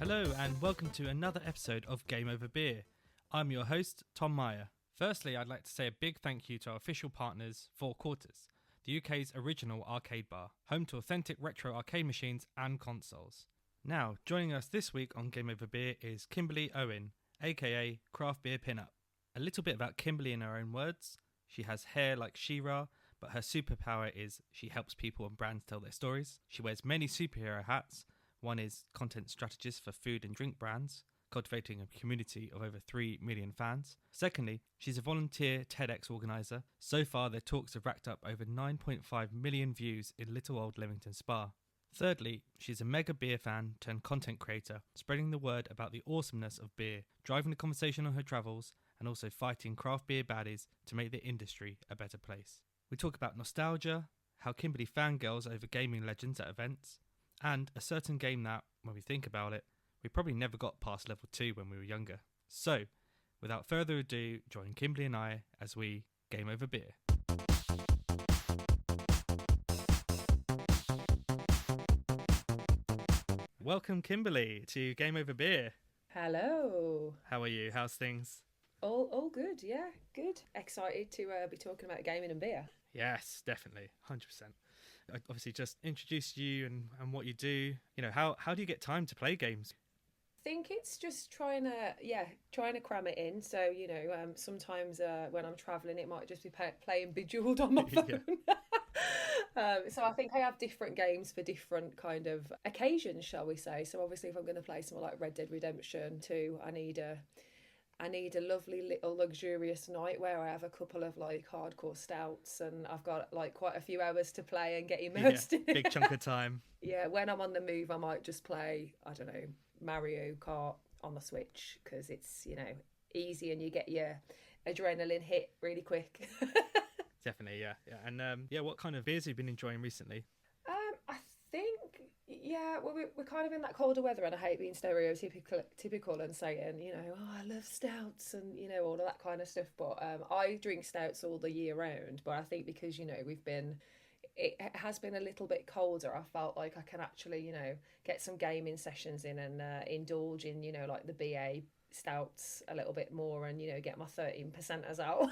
Hello and welcome to another episode of Game Over Beer. I'm your host, Tom Meyer. Firstly, I'd like to say a big thank you to our official partners, Four Quarters, the UK's original arcade bar, home to authentic retro arcade machines and consoles. Now, joining us this week on Game Over Beer is Kimberley Owen, aka Craft Beer Pinup. A little bit about Kimberley in her own words. She has hair like She-Ra, but her superpower is she helps people and brands tell their stories. She wears many superhero hats. One is content strategist for food and drink brands, cultivating a community of over 3 million fans. Secondly, she's a volunteer TEDx organiser. So far, their talks have racked up over 9.5 million views in little old Leamington Spa. Thirdly, she's a mega beer fan turned content creator, spreading the word about the awesomeness of beer, driving the conversation on her travels, and also fighting craft beer baddies to make the industry a better place. We talk about nostalgia, how Kimberley fangirls over gaming legends at events, and a certain game that, when we think about it, we probably never got past level 2 when we were younger. So, without further ado, join Kimberley and I as we Game Over Beer. Welcome, Kimberley, to Game Over Beer. Hello. How are you? How's things? All good, yeah, good. Excited to be talking about gaming and beer. Yes, definitely, 100%. I obviously just introduced you and what you do. You know, how do you get time to play games? I think it's just trying to cram it in. So, sometimes when I'm travelling, it might just be playing Bejeweled on my phone. So I think I have different games for different kind of occasions, shall we say. So obviously if I'm going to play something like Red Dead Redemption 2, I need a lovely little luxurious night where I have a couple of like hardcore stouts and I've got like quite a few hours to play and get immersed in it. Big chunk of time. Yeah, when I'm on the move, I might just play, I don't know, Mario Kart on the Switch because it's, easy and you get your adrenaline hit really quick. Definitely, yeah. And what kind of beers have you been enjoying recently? I think, well, we're kind of in that colder weather and I hate being typical and saying, I love stouts and, all of that kind of stuff. But I drink stouts all the year round. But I think because, it has been a little bit colder, I felt like I can actually, get some gaming sessions in and indulge in, like the BA stouts a little bit more and, get my 13%ers out.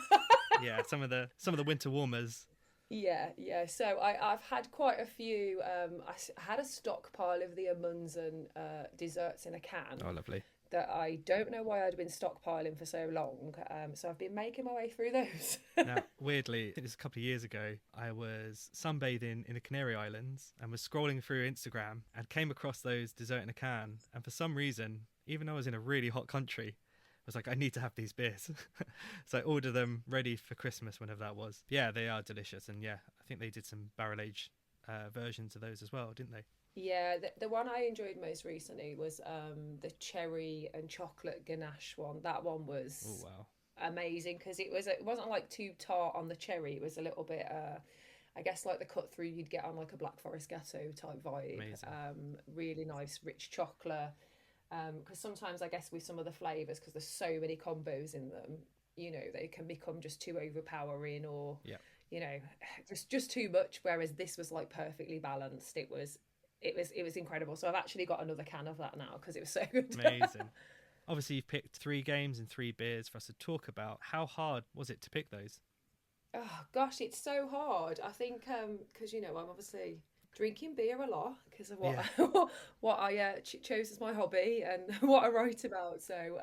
Yeah, some of the winter warmers. Yeah. So I've had quite a few. I had a stockpile of the Amundsen desserts in a can. Oh, lovely. That I don't know why I'd been stockpiling for so long. So I've been making my way through those. Now, weirdly, I think this was a couple of years ago, I was sunbathing in the Canary Islands and was scrolling through Instagram and came across those dessert in a can. And for some reason, even though I was in a really hot country, I was like, I need to have these beers. So I ordered them ready for Christmas, whenever that was. Yeah, they are delicious. And yeah, I think they did some barrel age versions of those as well, didn't they? Yeah, the one I enjoyed most recently was the cherry and chocolate ganache one. That one was amazing because it wasn't like too tart on the cherry. It was a little bit, I guess, like the cut through you'd get on like a Black Forest Gâteau type vibe. Amazing. Really nice, rich chocolate. Because sometimes I guess with some of the flavours, because there's so many combos in them, they can become just too overpowering or, just too much. Whereas this was like perfectly balanced. It was incredible. So I've actually got another can of that now because it was so good. Amazing. Obviously, you've picked 3 games and 3 beers for us to talk about. How hard was it to pick those? Oh, gosh, it's so hard. I think because, I'm obviously drinking beer a lot because of what I chose as my hobby and what I write about. So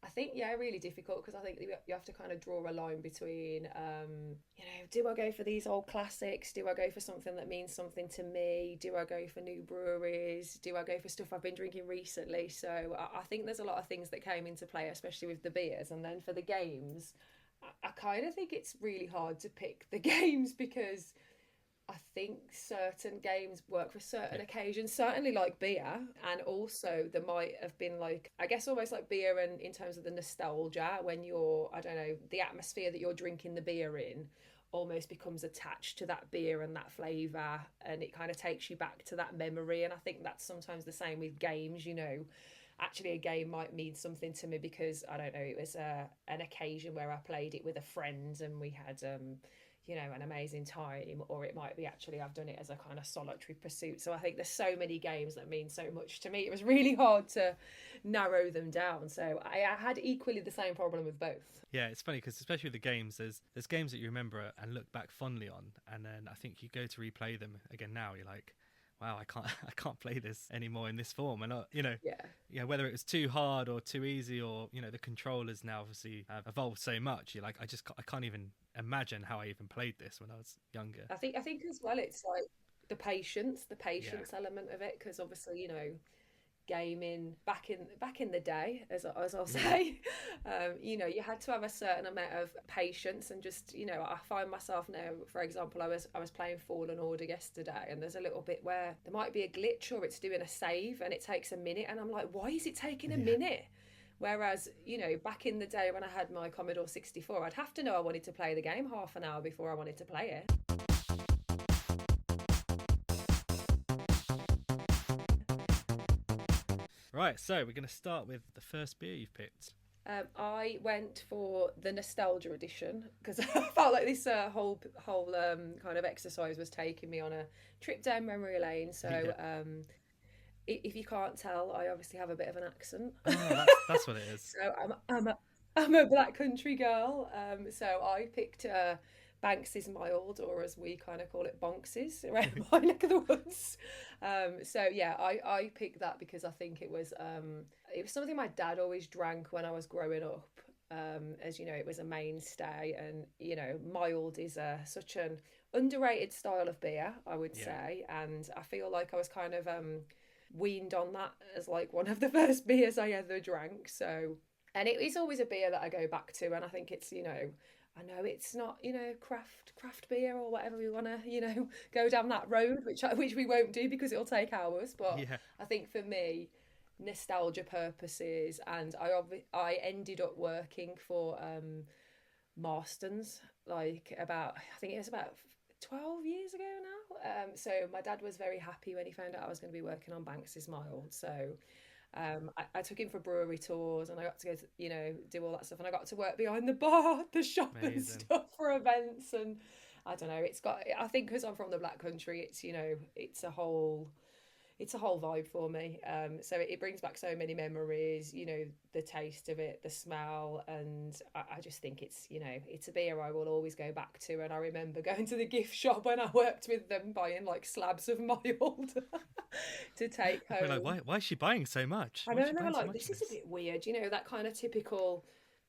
I think, really difficult because I think you have to kind of draw a line between, do I go for these old classics? Do I go for something that means something to me? Do I go for new breweries? Do I go for stuff I've been drinking recently? So I think there's a lot of things that came into play, especially with the beers. And then for the games, I kind of think it's really hard to pick the games because I think certain games work for certain occasions, certainly like beer. And also there might have been like, I guess almost like beer and in terms of the nostalgia when the atmosphere that you're drinking the beer in almost becomes attached to that beer and that flavour and it kind of takes you back to that memory. And I think that's sometimes the same with games, Actually, a game might mean something to me because, I don't know, it was an occasion where I played it with a friend and we had, an amazing time, or it might be actually I've done it as a kind of solitary pursuit. So I think there's so many games that mean so much to me. It was really hard to narrow them down. So I had equally the same problem with both. Yeah, it's funny because especially with the games, there's games that you remember and look back fondly on, and then I think you go to replay them again now, you're like, wow, I can't play this anymore in this form. And whether it was too hard or too easy, or the controllers now obviously have evolved so much. You're like, I can't even imagine how I even played this when I was younger. I think as well, it's like the patience element of it, because obviously gaming back in the day, as I'll say, you had to have a certain amount of patience, and just I find myself now, for example, I was playing Fallen Order yesterday, and there's a little bit where there might be a glitch or it's doing a save and it takes a minute, and I'm like, why is it taking a minute? Whereas, back in the day when I had my Commodore 64, I'd have to know I wanted to play the game half an hour before I wanted to play it. Right, so we're going to start with the first beer you've picked. I went for the nostalgia edition because I felt like this whole kind of exercise was taking me on a trip down memory lane. So if you can't tell, I obviously have a bit of an accent. Oh, that's what it is. So I'm a black country girl. So I picked Banks's Mild, or as we kind of call it, Bonks's, around my neck of the woods. I picked that because I think it was something my dad always drank when I was growing up. As you know, it was a mainstay, and mild is such an underrated style of beer, I would say, and I feel like I was kind of weaned on that as like one of the first beers I ever drank. So, and it is always a beer that I go back to, and I think it's I know it's not craft beer or whatever we want to go down that road, which we won't do because it'll take hours, but I think for me, nostalgia purposes, and I ended up working for Marston's I think it was about 12 years ago now. So my dad was very happy when he found out I was going to be working on Banks's Mild. So I took him for brewery tours, and I got to go to, do all that stuff, and I got to work behind the bar, the shop, amazing, and stuff for events. And I don't know, I think because I'm from the Black Country, it's a whole vibe for me. So it brings back so many memories, the taste of it, the smell, and I just think it's a beer I will always go back to. And I remember going to the gift shop when I worked with them, buying like slabs of mild to take home. We're like, why is she buying so much? I don't know, like, this is a bit weird, that kind of typical,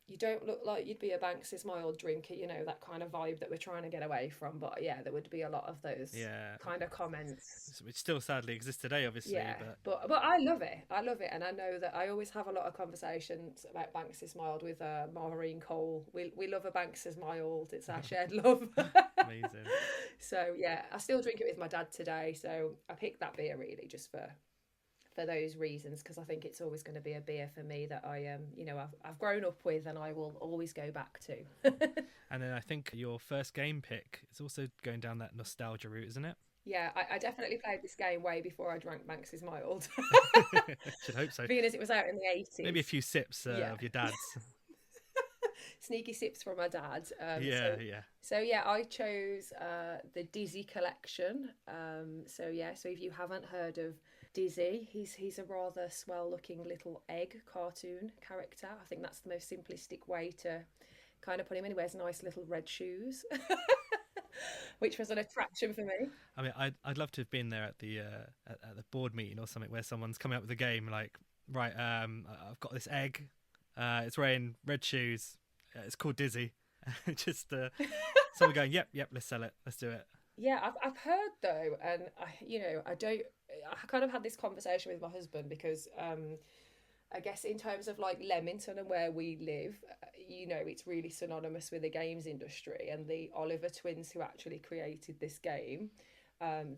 you don't look like you'd be a Banks's Mild drinker, that kind of vibe that we're trying to get away from. But yeah, there would be a lot of those kind of comments, which still sadly exists today, obviously. Yeah, but I love it, and I know that I always have a lot of conversations about Banks's Mild with Maureen Cole. We love a Banks's Mild, it's our shared love. Amazing. So yeah, I still drink it with my dad today, so I picked that beer really just for those reasons, because I think it's always going to be a beer for me that I've grown up with, and I will always go back to. And then I think your first game pick is also going down that nostalgia route, isn't it? Yeah, I definitely played this game way before I drank Banks's Mild. Should hope so. Being as it was out in the 80s. Maybe a few sips of your dad's. Sneaky sips from my dad. So I chose the Dizzy collection. So if you haven't heard of Dizzy, he's a rather swell-looking little egg cartoon character. I think that's the most simplistic way to kind of put him in. He wears nice little red shoes, which was an attraction for me. I mean, I'd love to have been there at the board meeting or something where someone's coming up with a game like, right, I've got this egg, it's wearing red shoes, it's called Dizzy. Just someone going, yep, let's sell it, let's do it. Yeah, I've heard though, and I kind of had this conversation with my husband because I guess in terms of like Leamington and where we live, it's really synonymous with the games industry, and the Oliver twins who actually created this game,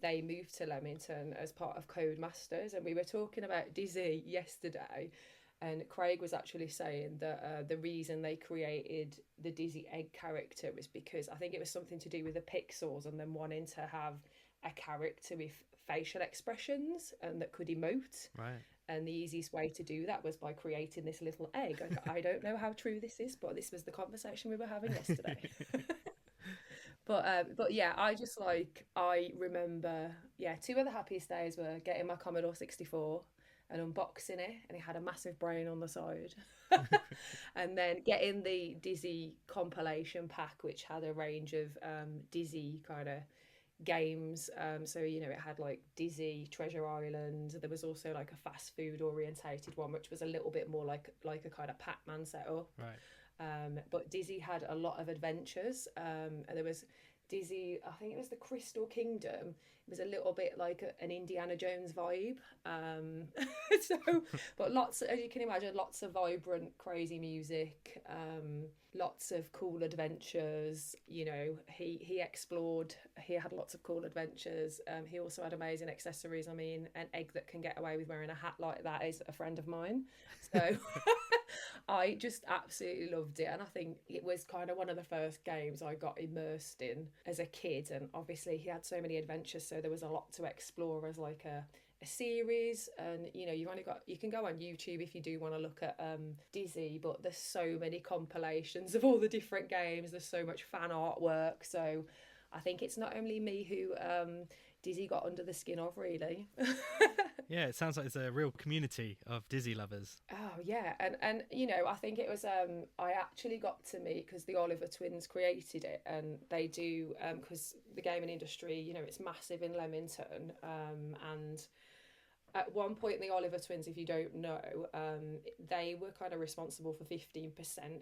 they moved to Leamington as part of Codemasters, and we were talking about Dizzy yesterday, and Craig was actually saying that the reason they created the Dizzy egg character was because I think it was something to do with the pixels and them wanting to have a character with facial expressions and that could emote. Right. And the easiest way to do that was by creating this little egg. I don't know how true this is, but this was the conversation we were having yesterday. But yeah, I remember, yeah, two of the happiest days were getting my Commodore 64 and unboxing it, and it had a massive brain on the side. And then getting the Dizzy compilation pack, which had a range of Dizzy kind of games. So it had like Dizzy Treasure Island. There was also like a fast food orientated one, which was a little bit more like a kind of Pac-Man setup. Right. But Dizzy had a lot of adventures. And there was Dizzy, I think it was the Crystal Kingdom. It was a little bit like an Indiana Jones vibe. So, but lots, as you can imagine, lots of vibrant, crazy music, lots of cool adventures. He explored. He had lots of cool adventures. He also had amazing accessories. I mean, an egg that can get away with wearing a hat like that is a friend of mine. So. I just absolutely loved it, and I think it was kind of one of the first games I got immersed in as a kid. And obviously he had so many adventures, so there was a lot to explore as like a series. And you can go on YouTube if you do want to look at Dizzy, but there's so many compilations of all the different games. There's so much fan artwork, so I think it's not only me who Dizzy got under the skin of, really. Yeah, it sounds like it's a real community of Dizzy lovers. Oh yeah, and I think it was I actually got to meet, because the Oliver twins created it, and they do because the gaming industry, it's massive in Leamington, and at one point the Oliver twins, if you don't know, they were kind of responsible for 15%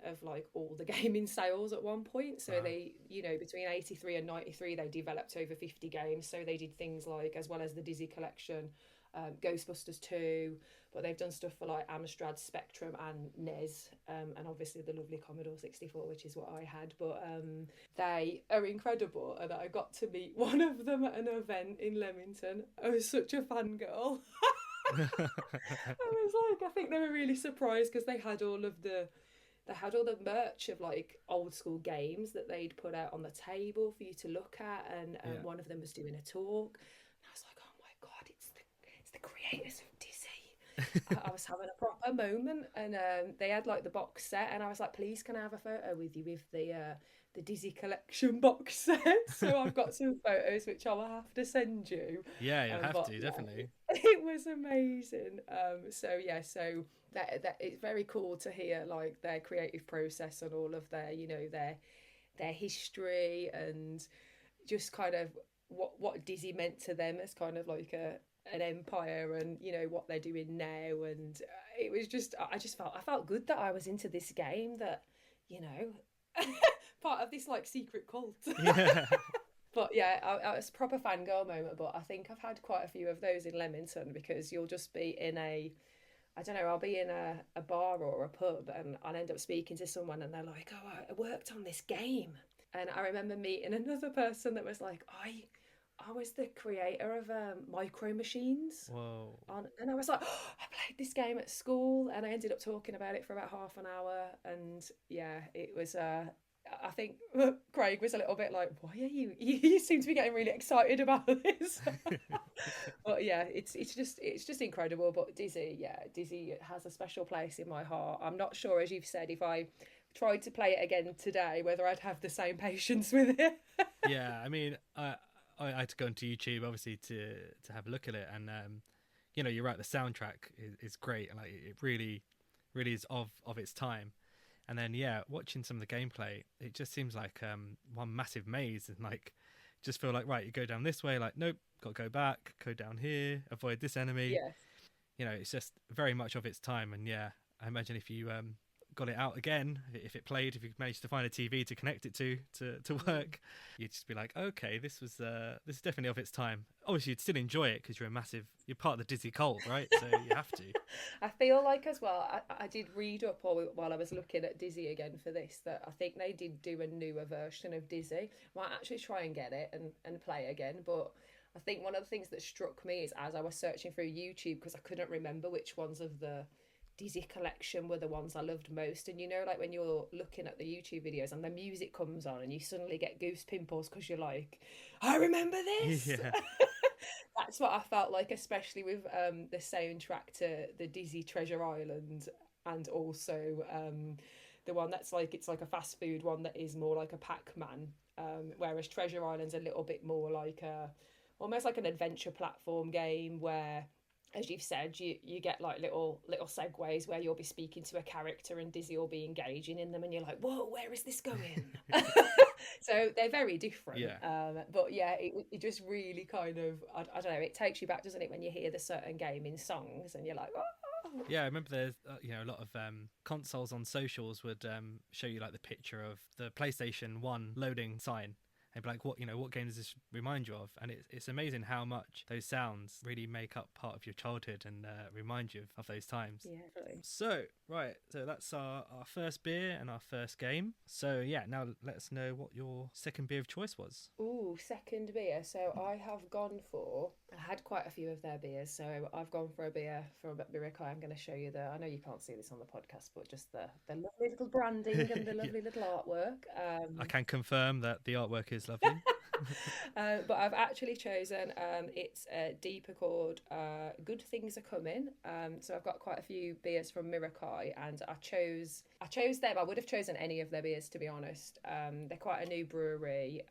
of like all the gaming sales at one point. So wow. They, between 83 and 93, they developed over 50 games. So they did things like, as well as the Dizzy collection, Ghostbusters 2, but they've done stuff for like Amstrad, Spectrum and NES, and obviously the lovely Commodore 64, which is what I had. But they are incredible, and I got to meet one of them at an event in Leamington. I was such a fangirl. I was like, I think they were really surprised, because they had all the merch of like old school games that they'd put out on the table for you to look at, and one of them was doing a talk. And I was like, oh my god, it's the creators of Dizzy. I was having a proper moment, and they had like the box set, and I was like, please can I have a photo with you with the Dizzy collection box set? So I've got some photos which I'll have to send you. Yeah, you'll have to, definitely. It was amazing. So that it's very cool to hear like their creative process and all of their their history, and just kind of what Dizzy meant to them as kind of like an empire, and what they're doing now. And it was just, I felt good that I was into this game, that part of this like secret cult. Yeah. But yeah, I was a proper fangirl moment. But I think I've had quite a few of those in Leamington, because you'll just be in I'll be in a bar or a pub, and I'll end up speaking to someone, and they're like, oh, I worked on this game. And I remember meeting another person that was like, I was the creator of Micro Machines. Whoa. And I was like, oh, I played this game at school, and I ended up talking about it for about half an hour. And yeah, it was I think Craig was a little bit like, why are you seem to be getting really excited about this. But yeah, it's just incredible. But Dizzy has a special place in my heart. I'm not sure, as you've said, if I tried to play it again today, whether I'd have the same patience with it. Yeah, I mean, I had to go into YouTube obviously to have a look at it, and you're right, the soundtrack is great, and like it really is of its time. And then watching some of the gameplay, it just seems like one massive maze, and like just feel like, right, you go down this way, like nope, got to go back, go down here, avoid this enemy. Yeah. It's just very much of its time. And I imagine if you got it out again, if it played, if you managed to find a TV to connect it to work, you'd just be like, okay, this is definitely of its time. Obviously you'd still enjoy it because you're part of the Dizzy cult, right? So you have to. I feel like as well, I did read up while I was looking at Dizzy again for this, that I think they did do a newer version of Dizzy. Might actually try and get it and play again. But I think one of the things that struck me is, as I was searching through YouTube, because I couldn't remember which ones of the Dizzy collection were the ones I loved most. And like when you're looking at the YouTube videos and the music comes on and you suddenly get goose pimples because you're like, I remember this. Yeah. That's what I felt like, especially with the soundtrack to the Dizzy Treasure Island, and also the one that's like, it's like a fast food one that is more like a Pac-Man, whereas Treasure Island's a little bit more like almost like an adventure platform game where, as you've said, you get like little segues where you'll be speaking to a character and Dizzy will be engaging in them and you're like, whoa, where is this going? So they're very different. But yeah, it just really kind of, I don't know, it takes you back, doesn't it, when you hear the certain gaming songs and you're like, oh. Yeah, I remember there's a lot of consoles on socials would show you like the picture of the PlayStation 1 loading sign. And be like, what game does this remind you of? And it's amazing how much those sounds really make up part of your childhood and remind you of those times. Yeah, really. So that's our first beer and our first game. So yeah, now let us know what your second beer of choice was. Ooh, second beer. So I had quite a few of their beers. So I've gone for a beer from Mirakai. I'm going to show you I know you can't see this on the podcast, but just the lovely little branding and the lovely little artwork. I can confirm that the artwork is lovely. But I've actually chosen, it's a deeper called Good Things Are Coming. So I've got quite a few beers from Mirakai, and I chose them. I would have chosen any of their beers, to be honest. They're quite a new brewery,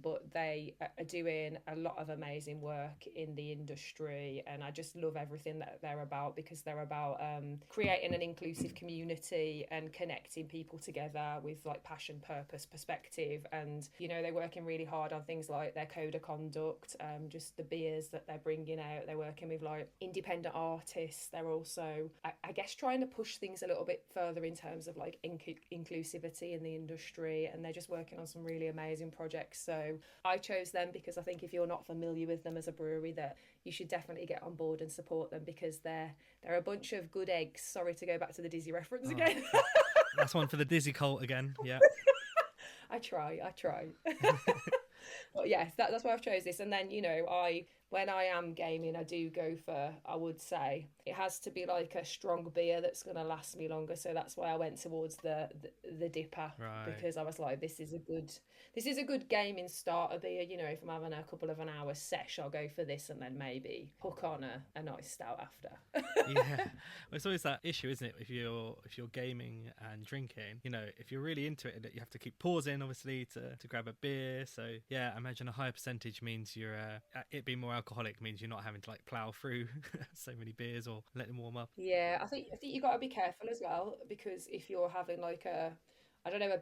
but they are doing a lot of amazing work in the industry, and I just love everything that they're about, because they're about creating an inclusive community and connecting people together with like passion, purpose, perspective, and they're working really hard on things like their code of conduct, just the beers that they're bringing out. They're working with like independent artists. They're also, I guess, trying to push things a little bit further in terms of like inclusivity in the industry, and they're just working on some really amazing projects. So I chose them because I think if you're not familiar with them as a brewery, that you should definitely get on board and support them, because they're a bunch of good eggs. Sorry to go back to the Dizzy reference again. That's one for the Dizzy cult again. Yeah. I try. But yes, that's why I've chose this. And then, when I am gaming, I do go for, I would say, it has to be like a strong beer that's going to last me longer. So that's why I went towards the dipper, right, because I was like, this is a good gaming starter beer. If I'm having a couple of an hour sesh, I'll go for this and then maybe hook on a nice stout after. Yeah, well, it's always that issue, isn't it? If you're gaming and drinking, if you're really into it, you have to keep pausing, obviously, to grab a beer. So yeah, I imagine a higher percentage means you're it being more alcoholic means you're not having to like plow through so many beers or let them warm up. Yeah, I think you got to be careful as well, because if you're having like a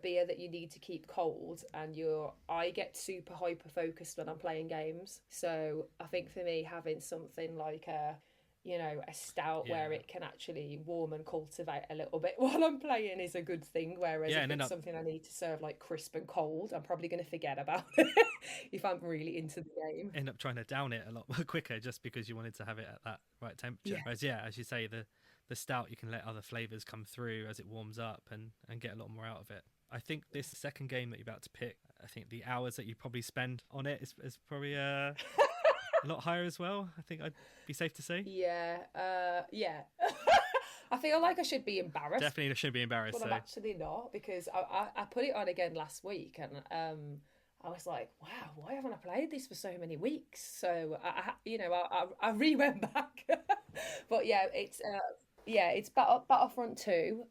beer that you need to keep cold, and I get super hyper focused when I'm playing games. So I think for me, having something like a stout where it can actually warm and cultivate a little bit while I'm playing is a good thing. Whereas if it's something I need to serve like crisp and cold, I'm probably going to forget about it if I'm really into the game. End up trying to down it a lot more quicker just because you wanted to have it at that right temperature. Yeah. Whereas as you say, the stout, you can let other flavours come through as it warms up and get a lot more out of it. I think this second game that you're about to pick, I think the hours that you probably spend on it is probably a lot higher as well. I think I'd be safe to say. Yeah. I feel like I should be embarrassed. Definitely should be embarrassed. But I'm actually not, because I put it on again last week, and I was like, wow, why haven't I played this for so many weeks? So I re-went back. But yeah, it's Battlefront 2.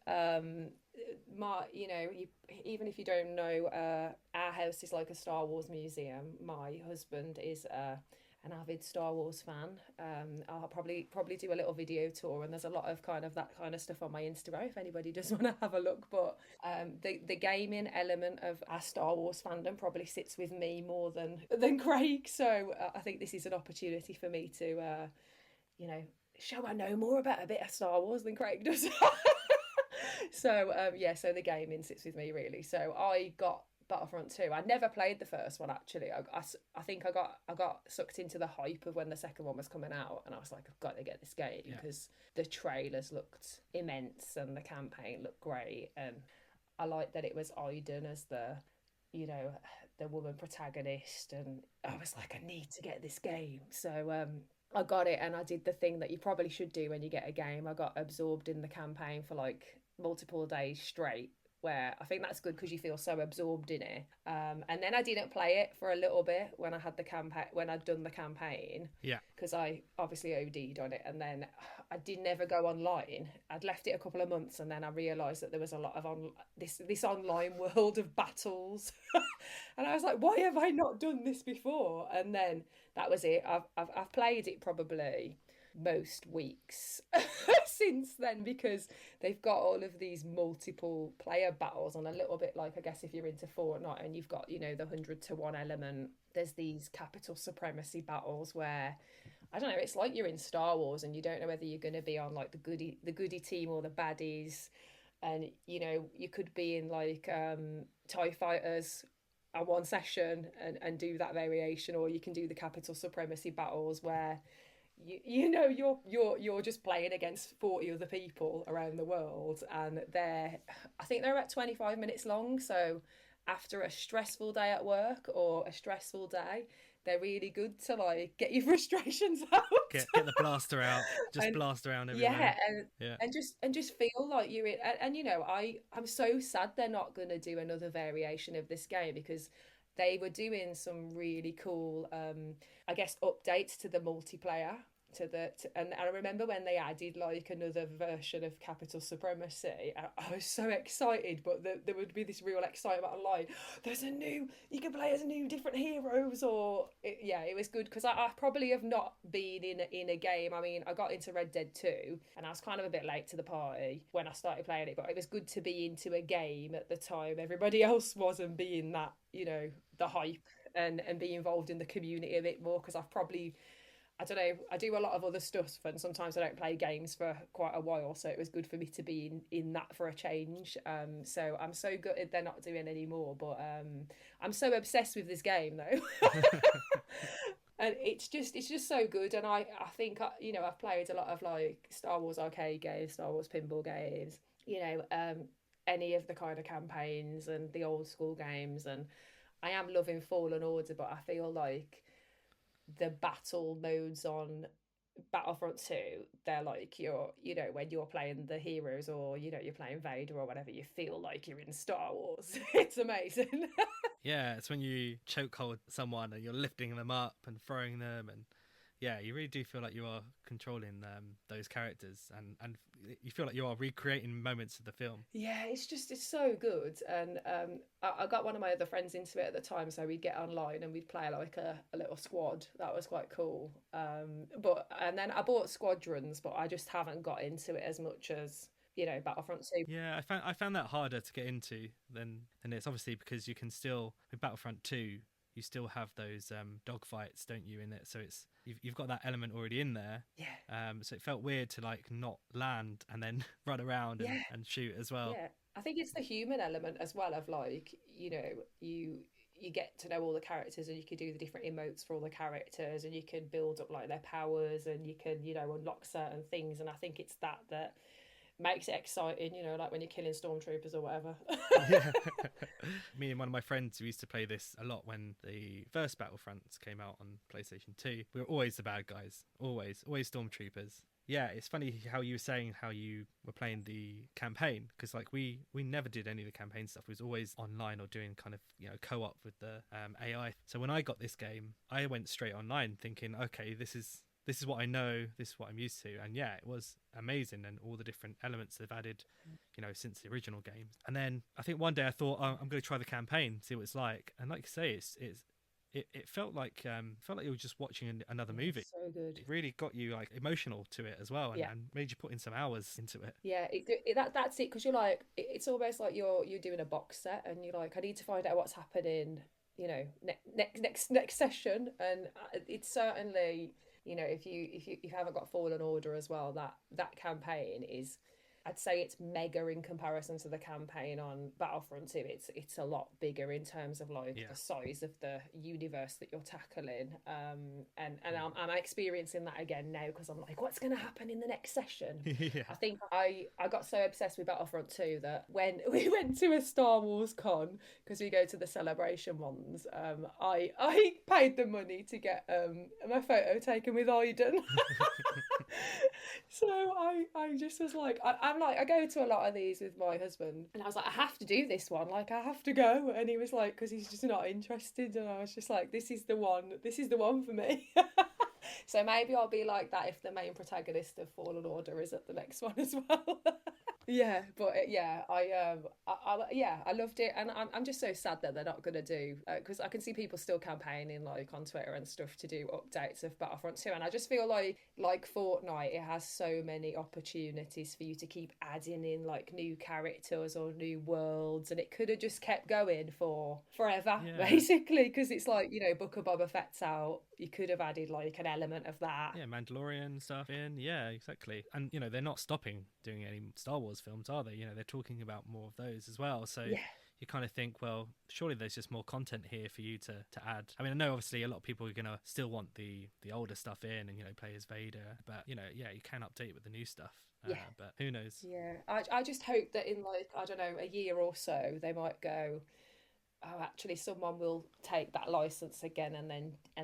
Even if you don't know, our house is like a Star Wars museum. My husband is an avid Star Wars fan. I'll probably do a little video tour, and there's a lot of that kind of stuff on my Instagram if anybody does want to have a look. But the gaming element of our Star Wars fandom probably sits with me more than Craig. So I think this is an opportunity for me to show I know more about a bit of Star Wars than Craig does. So so the gaming sits with me really. So I got Battlefront 2. I never played the first one actually. I think I got sucked into the hype of when the second one was coming out, and I was like, I've got to get this game because the trailers looked immense and the campaign looked great, and I liked that it was Iden as the woman protagonist, and I was like, I need to get this game. So I got it, and I did the thing that you probably should do when you get a game. I got absorbed in the campaign for like multiple days straight, where I think that's good because you feel so absorbed in it. And then I didn't play it for a little bit when I had the campaign, when I'd done the campaign. Yeah. Because I obviously OD'd on it, and then I did never go online. I'd left it a couple of months, and then I realised that there was a lot of this online world of battles, and I was like, why have I not done this before? And then that was it. I've played it probably most weeks since then, because they've got all of these multiple player battles, and a little bit like, I guess if you're into Fortnite and you've got, you know, the 100-to-1 element, there's these capital supremacy battles where, I don't know, it's like you're in Star Wars and you don't know whether you're going to be on like the goody team or the baddies, and you know, you could be in like TIE fighters at one session and do that variation, or you can do the capital supremacy battles where you know, you're just playing against 40 other people around the world, and I think they're about 25 minutes long. So after a stressful day at work or a stressful day, they're really good to like get your frustrations out. Get the blaster out, just blast around everywhere. And just feel like you're in. And you know, I'm so sad they're not going to do another variation of this game, because they were doing some really cool, I guess, updates to the multiplayer. And I remember when they added like another version of Capital Supremacy, I was so excited, but there would be this real excitement online. You can play as new different heroes, it was good, because I probably have not been in a game. I mean, I got into Red Dead 2 and I was kind of a bit late to the party when I started playing it, but it was good to be into a game at the time everybody else wasn't, being that, you know, the hype and be involved in the community a bit more, because I don't know, I do a lot of other stuff and sometimes I don't play games for quite a while, so it was good for me to be in that for a change. So I'm so gutted they're not doing any more, but I'm so obsessed with this game though. And it's just so good. And I think, you know, I've played a lot of like Star Wars arcade games, Star Wars pinball games, you know, any of the kind of campaigns and the old school games, and I am loving Fallen Order, but I feel like the battle modes on Battlefront 2, they're like, you know, when you're playing the heroes, or, you know, you're playing Vader or whatever, you feel like you're in Star Wars. It's amazing. Yeah, it's when you chokehold someone and you're lifting them up and throwing them, and yeah, you really do feel like you are controlling those characters, and you feel like you are recreating moments of the film. Yeah, it's so good. And I got one of my other friends into it at the time, so we'd get online and we'd play like a little squad. That was quite cool. And then I bought Squadrons, but I just haven't got into it as much as, you know, Battlefront 2. Yeah, I found that harder to get into than it's obviously, because you can still, with Battlefront 2, you still have those dogfights, don't you, in it? So you've got that element already in there. Yeah. So it felt weird to like not land and then run around and shoot as well. Yeah. I think it's the human element as well, of like, you know, you get to know all the characters and you can do the different emotes for all the characters, and you can build up like their powers, and you can, you know, unlock certain things. And I think it's that makes it exciting, you know, like when you're killing stormtroopers or whatever. Yeah. Me and one of my friends who used to play this a lot when the first Battlefronts came out on PlayStation 2, we were always the bad guys, always stormtroopers. Yeah, it's funny how you were saying how you were playing the campaign, because like we never did any of the campaign stuff. It was always online or doing kind of, you know, co-op with the AI. So when I got this game, I went straight online thinking, okay, this is what I know, this is what I'm used to. And yeah, it was amazing, and all the different elements they've added, you know, since the original games. And then I think one day I thought, I'm going to try the campaign, see what it's like. And like you say, it felt like you were just watching another movie. So good. It really got you like emotional to it as well, and made you put in some hours into it. Yeah, that's it, because you're like, it's almost like you're doing a box set, and you're like, I need to find out what's happening, you know, next session. And it's certainly, you know, if you haven't got Fallen Order as well, that campaign is, I'd say it's mega in comparison to the campaign on Battlefront 2. It's a lot bigger in terms of like the size of the universe that you're tackling. And I'm experiencing that again now, because I'm like, what's going to happen in the next session? Yeah. I think I got so obsessed with Battlefront 2 that when we went to a Star Wars con, because we go to the celebration ones, I paid the money to get my photo taken with Iden. So I just was like, I'm like, I go to a lot of these with my husband, and I was like, I have to do this one, like I have to go, and he was like, because he's just not interested, and I was just like, this is the one for me. So maybe I'll be like that if the main protagonist of Fallen Order is at the next one as well. Yeah, but yeah, I loved it, and I'm just so sad that they're not gonna do, because I can see people still campaigning like on Twitter and stuff to do updates of Battlefront 2, and I just feel like Fortnite, it has so many opportunities for you to keep adding in like new characters or new worlds, and it could have just kept going for forever, basically, because it's like, Book of Boba Fett's out, you could have added like an element of that. Yeah, Mandalorian stuff in. Yeah, exactly. And, they're not stopping doing any Star Wars films, are they? They're talking about more of those as well. So Yeah. you kind of think, well, surely there's just more content here for you to add. I mean, I know obviously a lot of people are going to still want the older stuff in and, play as Vader. But, you can update with the new stuff. Yeah. But who knows? Yeah. I just hope that in like, I don't know, a year or so, they might go, oh, actually someone will take that license again and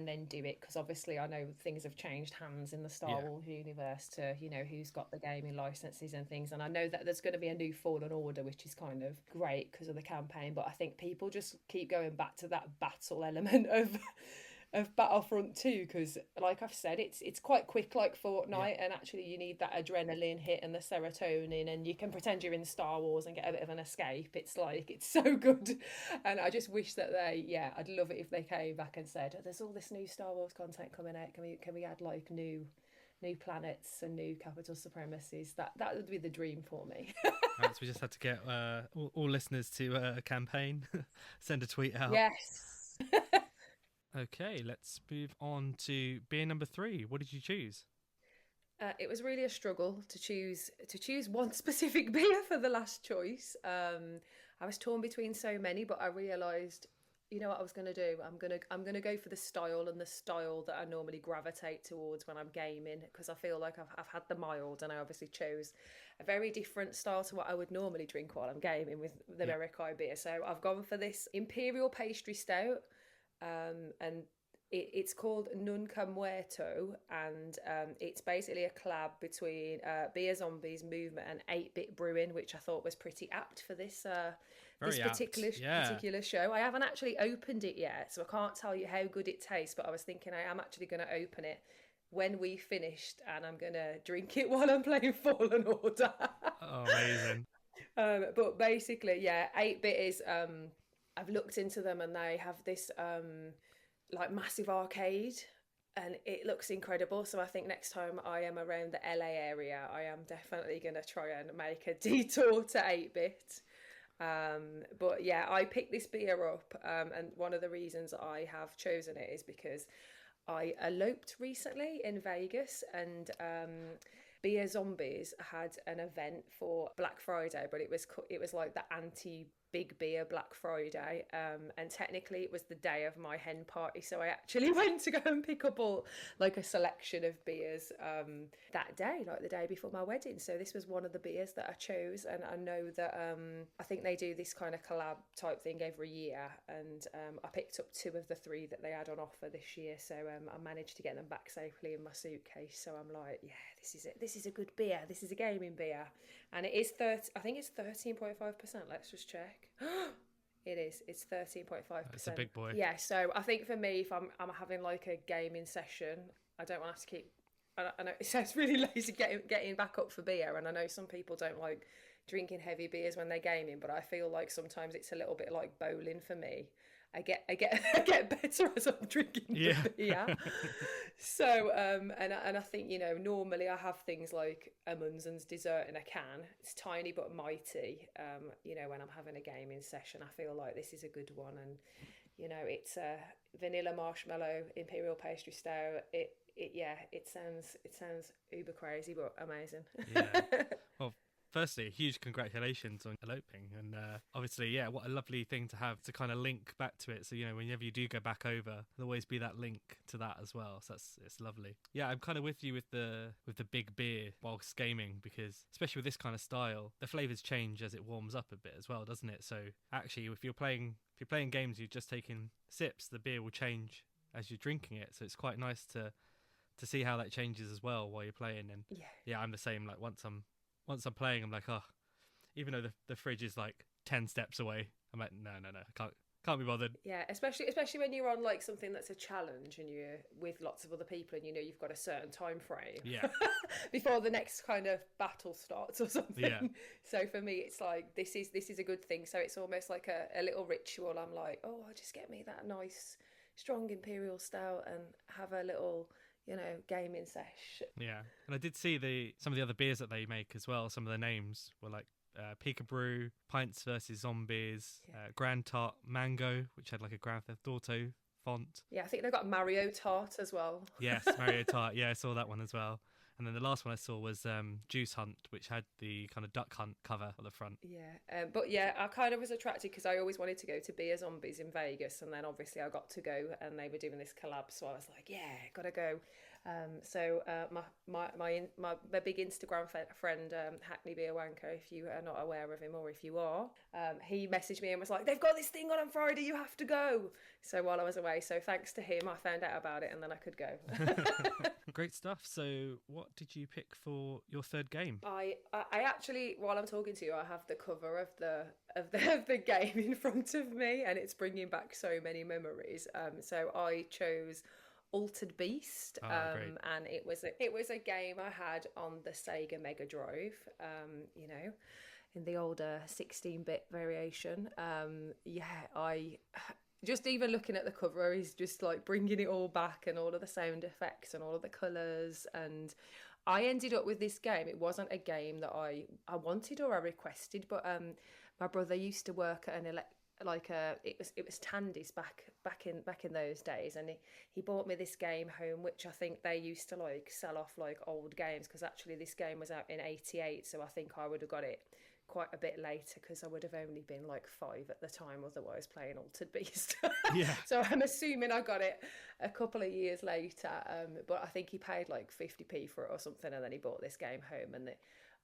then do it, because obviously I know things have changed hands in the Star Wars universe to who's got the gaming licenses and things, and I know that there's going to be a new Fallen Order, which is kind of great because of the campaign, but I think people just keep going back to that battle element of Battlefront 2, because like I've said, it's quite quick like Fortnite, and actually you need that adrenaline hit and the serotonin, and you can pretend you're in Star Wars and get a bit of an escape. It's like, it's so good, and I just wish that I'd love it if they came back and said, there's all this new Star Wars content coming out, can we add like new planets and new capital supremacies? That would be the dream for me. Right, so we just had to get all listeners to a campaign, send a tweet out. Yes. Okay, let's move on to beer number 3. What did you choose? It was really a struggle to choose one specific beer for the last choice. I was torn between so many, but I realised, you know what I was going to do? I'm gonna go for the style that I normally gravitate towards when I'm gaming, because I feel like I've had the mild, and I obviously chose a very different style to what I would normally drink while I'm gaming with the Americano beer. So I've gone for this Imperial Pastry Stout. And it's called Nunca Muerto, and it's basically a collab between Beer Zombies Movement and 8-Bit Brewing, which I thought was pretty apt for this particular show. I haven't actually opened it yet, so I can't tell you how good it tastes, but I was thinking I am actually going to open it when we finished, and I'm going to drink it while I'm playing Fallen Order. Oh, amazing. But basically, 8-Bit is... I've looked into them, and they have this like massive arcade, and it looks incredible. So I think next time I am around the LA area, I am definitely going to try and make a detour to 8-Bit. But yeah, I picked this beer up, and one of the reasons I have chosen it is because I eloped recently in Vegas, and Beer Zombies had an event for Black Friday, but it was like the anti-Big Beer Black Friday, and technically it was the day of my hen party, so I actually went to go and pick up a selection of beers that day, like the day before my wedding. So this was one of the beers that I chose, and I know that I think they do this kind of collab type thing every year, and I picked up 2 of the 3 that they had on offer this year, so I managed to get them back safely in my suitcase. So I'm like, yeah, this is it. This is a good beer. This is a gaming beer, and it is I think it's 13.5%. Let's just check. It is. It's 13.5%. It's a big boy. Yeah. So I think for me, if I'm having like a gaming session, I don't want to have to keep. I know it sounds really lazy getting back up for beer, and I know some people don't like drinking heavy beers when they're gaming, but I feel like sometimes it's a little bit like bowling for me. I get better as I'm drinking the beer. So and I think, normally I have things like a Munzen's dessert in a can. It's tiny but mighty. When I'm having a gaming session, I feel like this is a good one, and it's a vanilla marshmallow Imperial Pastry Stout. It sounds uber crazy but amazing. Yeah. Well, firstly, huge congratulations on eloping, and obviously, what a lovely thing to have to kind of link back to it. So whenever you do go back over, there'll always be that link to that as well. So it's lovely. Yeah, I'm kind of with you with the big beer whilst gaming, because especially with this kind of style, the flavors change as it warms up a bit as well, doesn't it? So actually, if you're playing games, you're just taking sips, the beer will change as you're drinking it. So it's quite nice to to see how that changes as well while you're playing. And yeah, I'm the same. Like once I'm playing, I'm like, oh, even though the fridge is like 10 steps away, I'm like, no, can't be bothered. Yeah, especially when you're on like something that's a challenge and you're with lots of other people and you know you've got a certain time frame. Yeah. Before the next kind of battle starts or something. Yeah. So for me, it's like this is a good thing. So it's almost like a little ritual. I'm like, oh, I'll just get me that nice strong imperial stout and have a little, gaming sesh. Yeah, and I did see some of the other beers that they make as well. Some of the names were like Pika Brew, Pints versus Zombies, Grand Tart Mango, which had like a Grand Theft Auto font. Yeah, I think they've got Mario Tart as well. Yes, Mario Tart. Yeah, I saw that one as well. And then the last one I saw was Juice Hunt, which had the kind of duck hunt cover at the front. Yeah, but yeah, I kind of was attracted because I always wanted to go to Beer Zombies in Vegas, and then obviously I got to go, and they were doing this collab, so I was like, yeah, gotta go. So my big Instagram friend, Hackney Beer Wanker, if you are not aware of him, or if you are, he messaged me and was like, they've got this thing on Friday, you have to go. So while I was away, so thanks to him, I found out about it, and then I could go. Great stuff. So what did you pick for your third game? I actually, while I'm talking to you, I have the cover of the game in front of me, and it's bringing back so many memories. So I chose Altered Beast, and it was a game I had on the Sega Mega Drive, in the older 16-bit variation. I just even looking at the cover is just like bringing it all back, and all of the sound effects and all of the colours. And I ended up with this game. It wasn't a game that I wanted or I requested, but my brother used to work at it was Tandy's back in those days, and he bought me this game home, which I think they used to like sell off like old games, because actually this game was out in '88, so I think I would have got it quite a bit later, because I would have only been like 5 at the time, otherwise playing Altered Beast. Yeah. So I'm assuming I got it a couple of years later, but I think he paid like 50p for it or something, and then he bought this game home, and it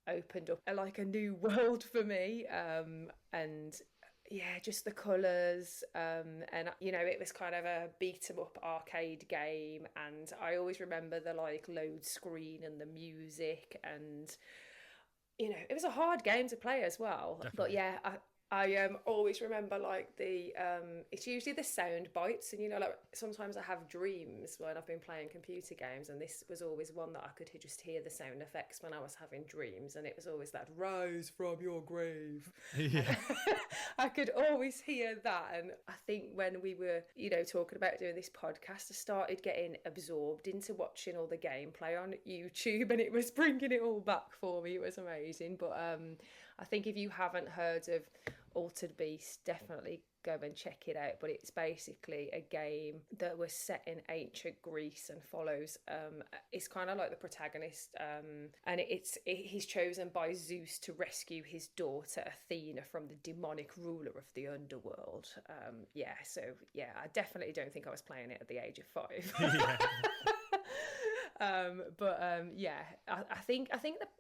opened up a new world for me, and yeah, just the colours, and it was kind of a beat 'em up arcade game, and I always remember the like load screen and the music, and it was a hard game to play as well. Definitely. But yeah, I always remember like the it's usually the sound bites, and like sometimes I have dreams when I've been playing computer games, and this was always one that I could just hear the sound effects when I was having dreams, and it was always that rise from your grave. Yeah. I could always hear that, and I think when we were talking about doing this podcast, I started getting absorbed into watching all the gameplay on YouTube, and it was bringing it all back for me. It was amazing. But I think if you haven't heard of Altered Beast, definitely go and check it out. But it's basically a game that was set in ancient Greece and follows it's kind of like the protagonist, and he's chosen by Zeus to rescue his daughter Athena from the demonic ruler of the underworld. I definitely don't think I was playing it at the age of 5. Yeah. I think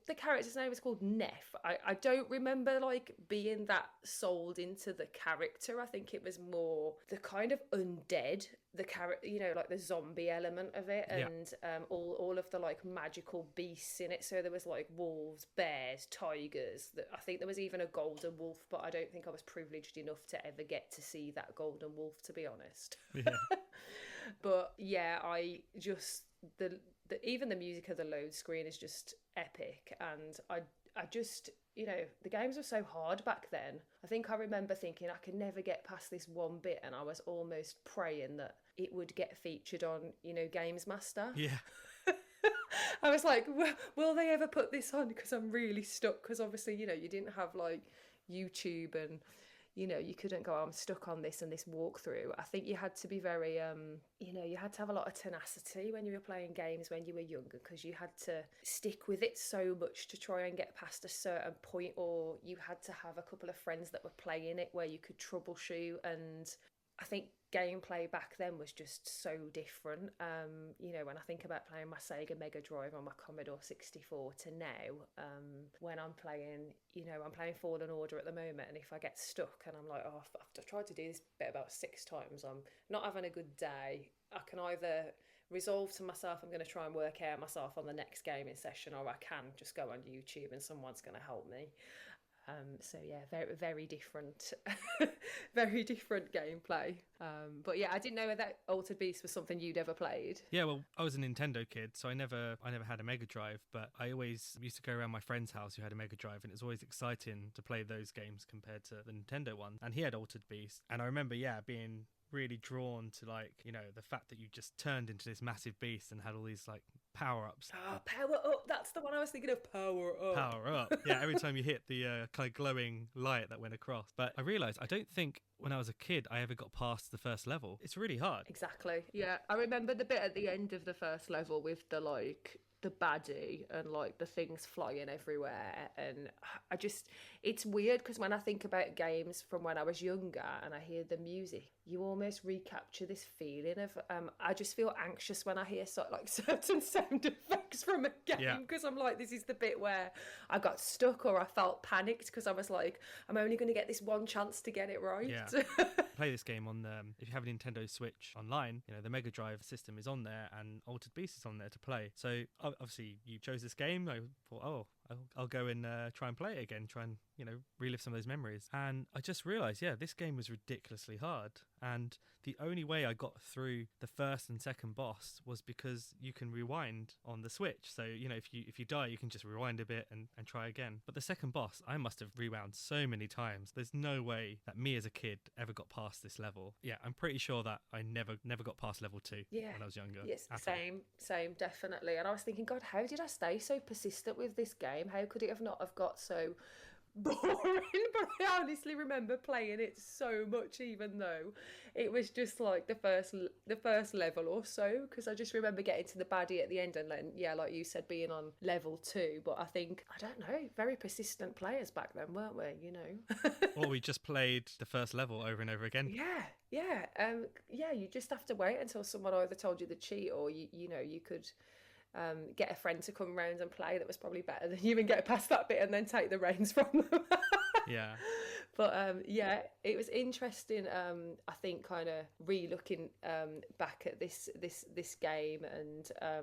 the character's name is called Neff. I don't remember like being that sold into the character. I think it was more the kind of undead, the character, like the zombie element of it, and all of the like magical beasts in it. So there was like wolves, bears, tigers. I think there was even a golden wolf, but I don't think I was privileged enough to ever get to see that golden wolf, to be honest. Yeah. But yeah, even the music of the load screen is just epic, and I just the games were so hard back then. I think I remember thinking I could never get past this one bit, and I was almost praying that it would get featured on Games Master. Yeah. I was like, will they ever put this on, because I'm really stuck, because obviously you didn't have like YouTube, and you couldn't go, I'm stuck on this and this walkthrough. I think you had to be very, you had to have a lot of tenacity when you were playing games when you were younger, because you had to stick with it so much to try and get past a certain point, or you had to have a couple of friends that were playing it where you could troubleshoot. And I think gameplay back then was just so different. When I think about playing my Sega Mega Drive on my Commodore 64 to now, when I'm playing, I'm playing Fallen Order at the moment, and if I get stuck and I'm like, oh, I've tried to do this bit about 6 times, I'm not having a good day, I can either resolved to myself, I'm going to try and work out myself on the next gaming session, or I can just go on YouTube and someone's going to help me. So yeah, very, very different, very different gameplay. But yeah, I didn't know that Altered Beast was something you'd ever played. Yeah, well, I was a Nintendo kid, so I never had a Mega Drive, but I always used to go around my friend's house who had a Mega Drive, and it was always exciting to play those games compared to the Nintendo one. And he had Altered Beast, and I remember, being really drawn to, like, the fact that you just turned into this massive beast and had all these, like, power-ups. Oh, Power Up, that's the one I was thinking of. Power Up. Yeah, every time you hit the kind of glowing light that went across. But I realised I don't think when I was a kid I ever got past the first level. It's really hard. Exactly. Yeah, I remember the bit at the end of the first level with the baddie and like the things flying everywhere, and it's weird because when I think about games from when I was younger and I hear the music, you almost recapture this feeling of I just feel anxious when I hear certain sound effects from a game, because I'm like, this is the bit where I got stuck or I felt panicked because I was like, I'm only going to get this one chance to get it right. Play this game on if you have a Nintendo Switch online, the Mega Drive system is on there and Altered Beast is on there to play. So obviously you chose this game. I thought, I'll go and try and play it again, try and relive some of those memories. And I just realised, this game was ridiculously hard. And the only way I got through the first and second boss was because you can rewind on the Switch. So if you die, you can just rewind a bit and try again. But the second boss, I must have rewound so many times. There's no way that me as a kid ever got past this level. Yeah, I'm pretty sure that I never got past level 2 when I was younger. Yes, same, definitely. And I was thinking, God, how did I stay so persistent with this game? How could it not have got so boring? But I honestly remember playing it so much, even though it was just like the first level or so, because I just remember getting to the baddie at the end and then, like you said, being on level 2. But I think, I don't know, very persistent players back then, weren't we? Or we just played the first level over and over again. You just have to wait until someone either told you the cheat, or you could get a friend to come round and play that was probably better than you and get past that bit and then take the reins from them. But it was interesting. I think kind of re-looking back at this game, and I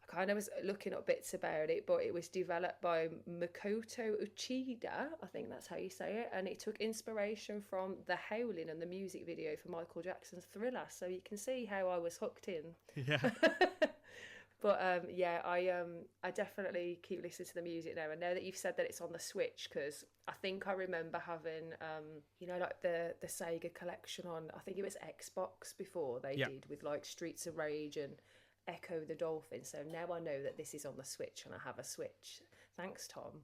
kind of was looking up bits about it, but it was developed by Makoto Uchida, I think that's how you say it, and it took inspiration from The Howling and the music video for Michael Jackson's Thriller, so you can see how I was hooked in. But I definitely keep listening to the music now. And now that you've said that it's on the Switch, because I think I remember having, like the Sega collection on, I think it was Xbox before they did, with like Streets of Rage and Echo the Dolphin. So now I know that this is on the Switch and I have a Switch. Thanks, Tom.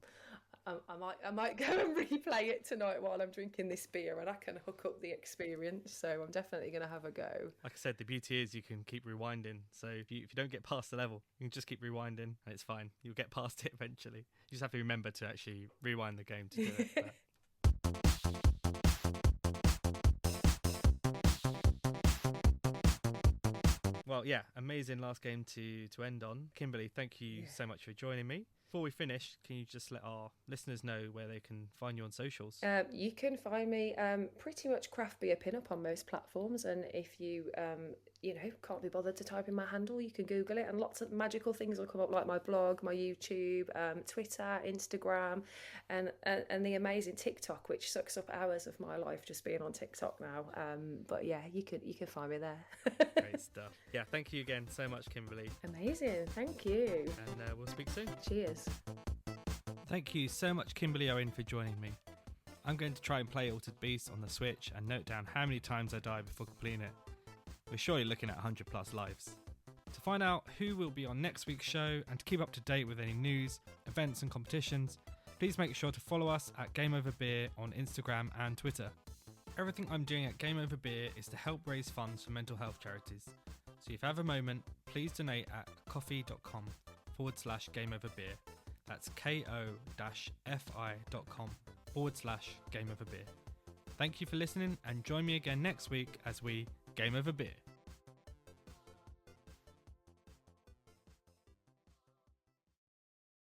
I might go and replay it tonight while I'm drinking this beer, and I can hook up the experience. So I'm definitely going to have a go. Like I said, the beauty is you can keep rewinding. So if you don't get past the level, you can just keep rewinding, and it's fine. You'll get past it eventually. You just have to remember to actually rewind the game to do it. Well, amazing last game to end on. Kimberley, thank you so much for joining me. Before we finish, can you just let our listeners know where they can find you on socials? You can find me pretty much Craft Beer Pinup on most platforms, and if you can't be bothered to type in my handle, you can Google it, and lots of magical things will come up, like my blog, my YouTube, Twitter, Instagram, and the amazing TikTok, which sucks up hours of my life just being on TikTok now. But you can find me there. Great stuff. Thank you again so much, Kimberley. Amazing, thank you. And we'll speak soon. Cheers. Thank you so much, Kimberley Owen, for joining me. I'm going to try and play Altered Beast on the Switch and note down how many times I die before completing it. We're surely looking at 100 plus lives. To find out who will be on next week's show and to keep up to date with any news, events and competitions, please make sure to follow us at Game Over Beer on Instagram and Twitter. Everything I'm doing at Game Over Beer is to help raise funds for mental health charities. So if you have a moment, please donate at coffee.com/gameoverbeer. That's ko-fi.com/gameoverbeer. Thank you for listening, and join me again next week as we Game Over Beer.